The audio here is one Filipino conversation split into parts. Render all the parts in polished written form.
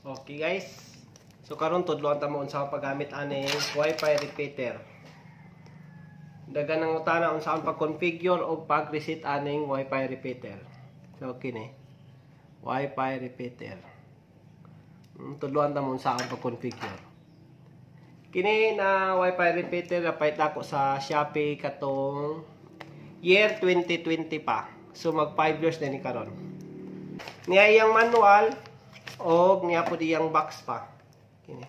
Okay guys, so karon tudloan ta mo unsa paggamit ani Wi-Fi repeater. Dagan ang utana unsa pag-configure o pag-reset aning Wi-Fi repeater. So kini Wi-Fi repeater. Tudloan ta mo unsa pag-configure. Kini na Wi-Fi repeater napait ako sa Shopee katong year 2020 pa. So mag 5 years na ni karon. Niya iyang manual o niya po diyang box pa. Kini.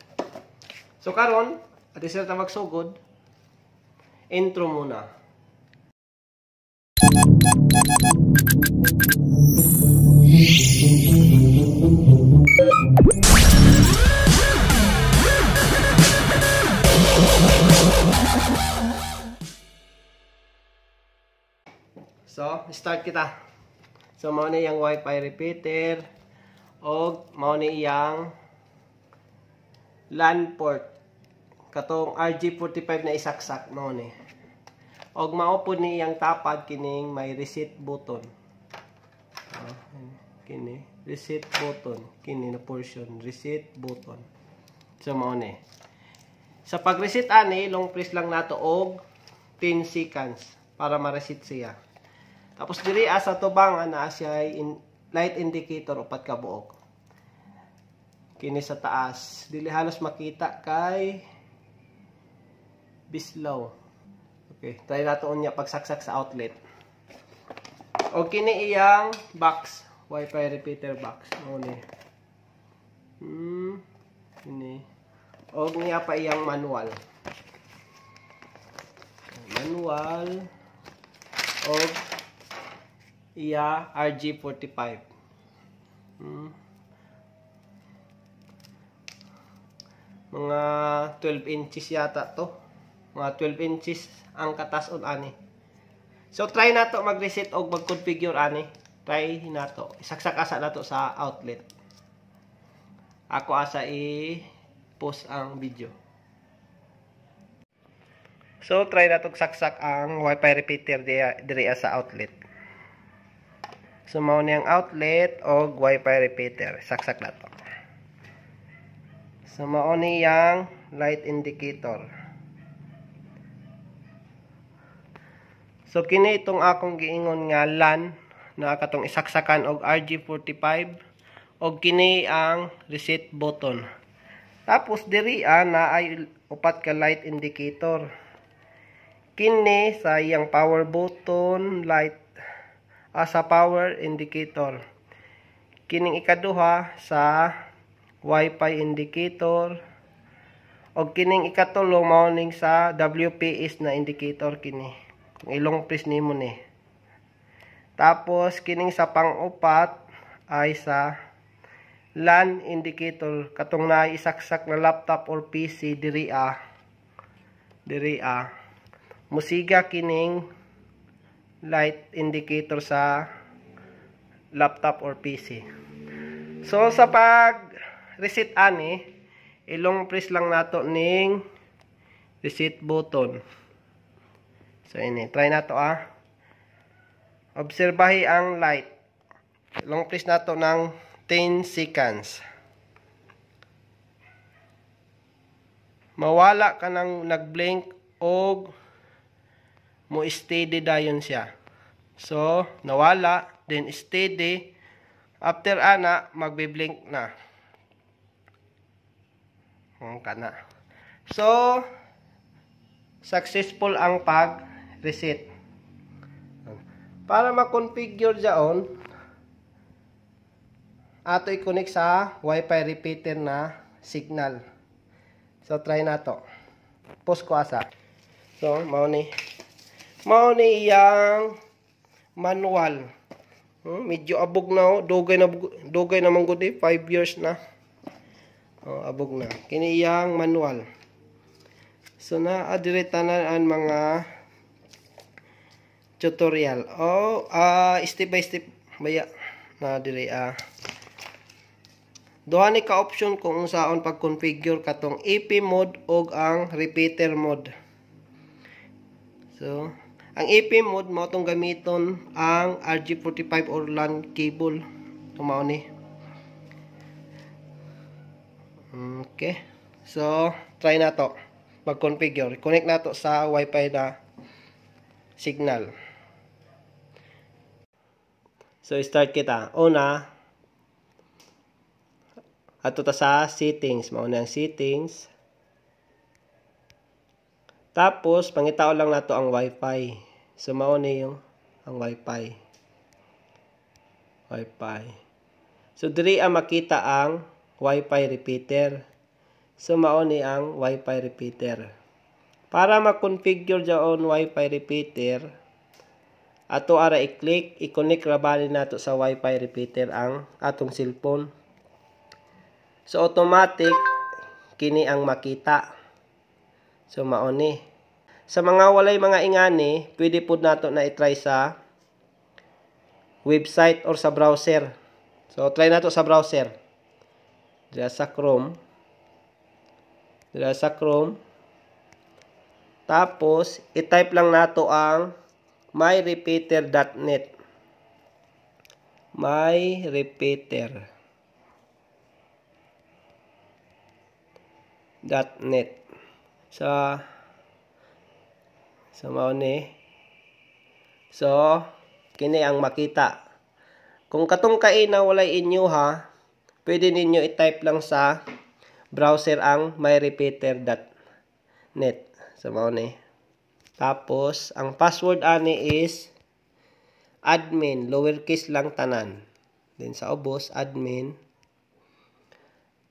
So karon, ati sila ta magsugod. Intro muna. So, start kita. So, mao ni yang Wi-Fi repeater o mao ni iyang LAN port. Katong RJ45 na isaksak mao ni. Og mao po ni iyang tapad kining may reset button. Kini reset button, kini na portion reset button. So mao ni. Sa pag-reset ani, long press lang nato og 10 seconds para ma-reset siya. Tapos diri asa tubang ana siya light indicator upat ka buok. Kini sa taas, dili halos makita kay bislaw. Okay, try nato unya pagsaksak sa outlet. O kini iyang box, Wi-Fi repeater box mo ni. Kini. O niya pa iyang manual. Manual o iya RJ45. Mga 12 inches yata to. Mga 12 inches ang katason ani. So try nato mag-reset o mag-configure ani. Try nato. Isaksak asa nato sa outlet. Ako asa i-post ang video. So try nato saksak ang Wi-Fi repeater diri sa outlet. So mao ni ang outlet o Wi-Fi repeater. Saksak nato. So mao ni yang light indicator. So kini itong akong giingon nga LAN na katong isaksakan og RJ45 og kini ang reset button. Tapos diri na ay upat ka light indicator. Kini sa iyang power button light sa power indicator. Kining ikaduha sa Wi-Fi indicator og kining ikatulo mao ning sa WPS na indicator kini. Kung ilong press nimo ni. Tapos kining sa pang-upat ay sa LAN indicator katong naisaksak na laptop or PC diri musiga kining light indicator sa laptop or PC. So sa pag reset ani, ilong press lang nato ning reset button. So ini, try nato Obserbahi ang light. Long press nato ng 10 seconds. Mawala ka nang nag-blink og mo steady dayon siya. So, nawala, then steady. After ana, magbe-blink na. Kana. So, successful ang pag-reset. Para ma-configure dyan, ato i-connect sa Wi-Fi repeater na signal. So, try na to. Post ko asa. So, mao ni iyang manual. Medyo abog na. Dugay na manggod 5 years na. Abog na. Kini iyang manual. So, na-adire tanan mga tutorial. Step by step baya na dire duha ni ka option kung unsaon pag-configure katong EP mode og ang repeater mode. So, ang EP mode mao tong gamiton ang RJ45 or LAN cable. Mao ni. Okay. So, try na to. Mag-configure. Connect na to sa Wi-Fi na signal. So, start kita. Una, ato ta sa settings. Mauna ang settings. Tapos, pangitao lang nato ang Wi-Fi. So, mauna yung ang Wi-Fi. So, diri ang makita ang Wi-Fi repeater. So, mauni ang Wi-Fi repeater. Para mag-configure dyan Wi-Fi repeater, ato ara i-click, i-connect rabali nato sa Wi-Fi repeater ang atong cellphone. So, automatic, kini ang makita. So, mauni. Sa mga walay mga ingani, pwede po nato na i-try sa website or sa browser. So, try nato sa browser. Dira sa Chrome. Tapos, i-type lang nato ang myrepeater.net. myrepeater.net. So mauni. So, kini ang makita. Kung katong na walay inyo ha, pwede ninyo i-type lang sa browser ang myrepeater.net. So, mauni. Tapos, ang password ani is admin, lowercase lang tanan. Then, sa ubos, admin.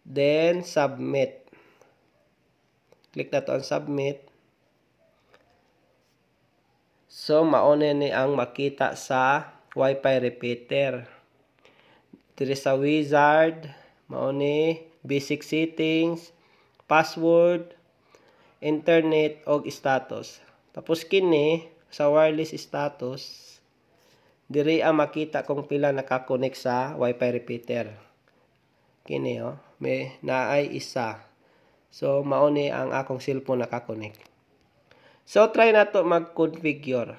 Then, submit. Click na to ang submit. So, mauna ni ang makita sa Wi-Fi repeater. Diri sa wizard, mauna basic settings, password, internet, og status. Tapos kini, sa wireless status, diri ang makita kung pila nakakonect sa Wi-Fi repeater. Kini may naay isa. So, mauni ang akong cellphone nakakonect. So, try na to mag-configure.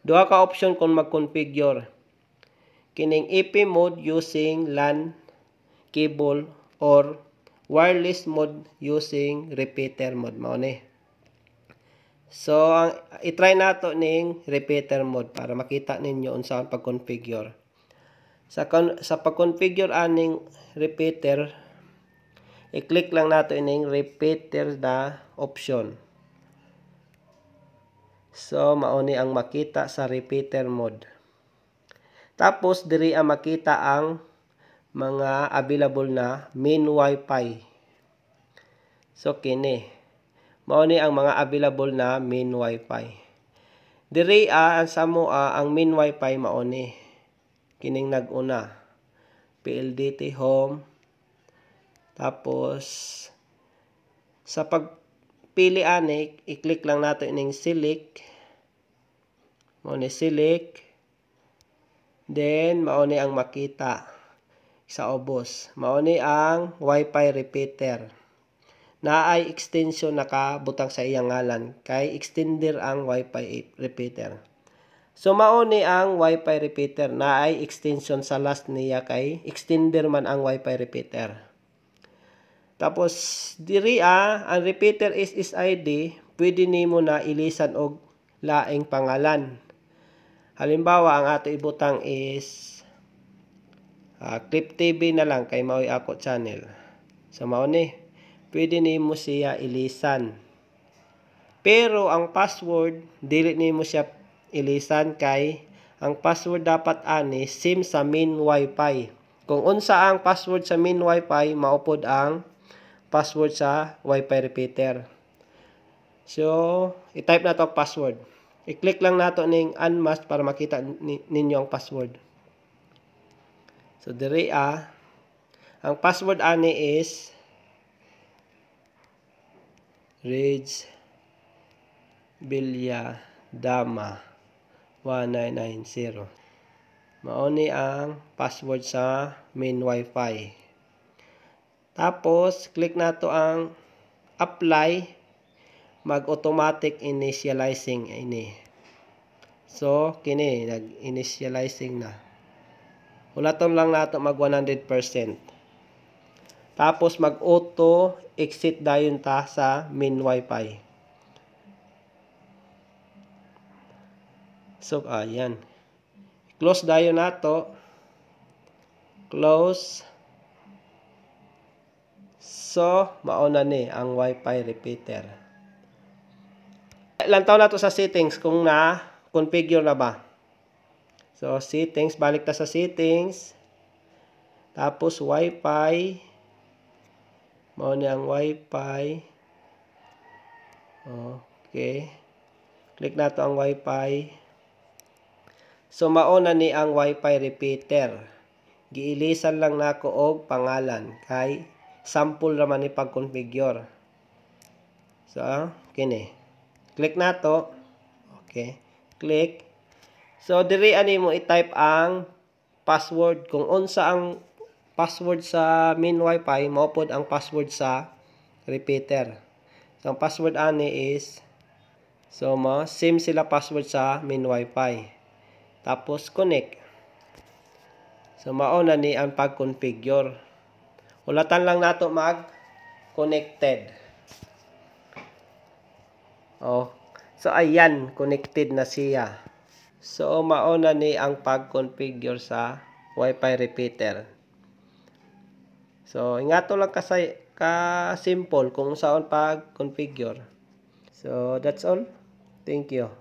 Duha ka option kung mag-configure. Kining EP mode using LAN cable or wireless mode using repeater mode. Mauni. So, i-try nato ning repeater mode para makita ninyo unsa ang pag-configure. Sa pag-configure aning repeater, i-click lang nato ining repeater na option. So, mauni ang makita sa repeater mode. Tapos, diri ang makita ang mga available na main Wi-Fi. So, kini. Mauni ang mga available na main Wi-Fi. Diri ang main Wi-Fi mauni. Kining nag-una. PLDT home. Tapos, sa pagpili ani, i-click lang nato ining select. Mauni select. Then, mauni ang makita sa ubos. Mauni ang Wi-Fi repeater. Naay extension nakabutang sa iyang ngalan. Kay extender ang Wi-Fi repeater. So, mauni ang Wi-Fi repeater. Naay extension sa last niya kay extender man ang Wi-Fi repeater. Tapos, diri ang repeater is SSID, pwede nimo na ilisan og laing pangalan. Halimbawa, ang ato ibutang is Clip TV na lang kay mao'y ako channel. So, mauni. Pwede nimo siya ilisan. Pero, ang password, dili nimo siya ilisan kay ang password dapat ani same sa main Wi-Fi. Kung unsa ang password sa main Wi-Fi, maupod ang password sa Wi-Fi repeater. So, i-type na to password. I-click lang nato ning unmask para makita ninyo ang password. So, diri ang password ani is Reg Bilyadama 1990. Mauni ang password sa main Wi-Fi. Tapos, click nato ang apply. Mag-automatic initializing ini. So, kini nag-initializing na. Ulaton lang nato mag 100%. Tapos mag-auto exit dayon ta sa main Wi-Fi. So ayan. Close dayon nato. Close. So mao na ni ang Wi-Fi repeater. Lantaw na to sa settings kung na-configure na ba. So, settings. Balik ta sa settings. Tapos, Wi-Fi. Mao ni ang Wi-Fi. Okay. Click na to ang Wi-Fi. So, mao na ni ang Wi-Fi repeater. Giilisan lang nako og pangalan. Kay, sample raman ni pag-configure. So, kini. Click na to. Okay. Click. So, diri ani mo i-type ang password. Kung unsa ang password sa main Wi-Fi, mao pod ang password sa repeater. So, ang password ani is same sila password sa main Wi-Fi. Tapos, connect. So, mao na ni ang pag-configure. Ulatan lang nato mag-connected. So ayan, connected na siya. So mao na ni ang pag-configure sa Wi-Fi repeater. So ingato lang ka simple kung saan pag-configure. So that's all. Thank you.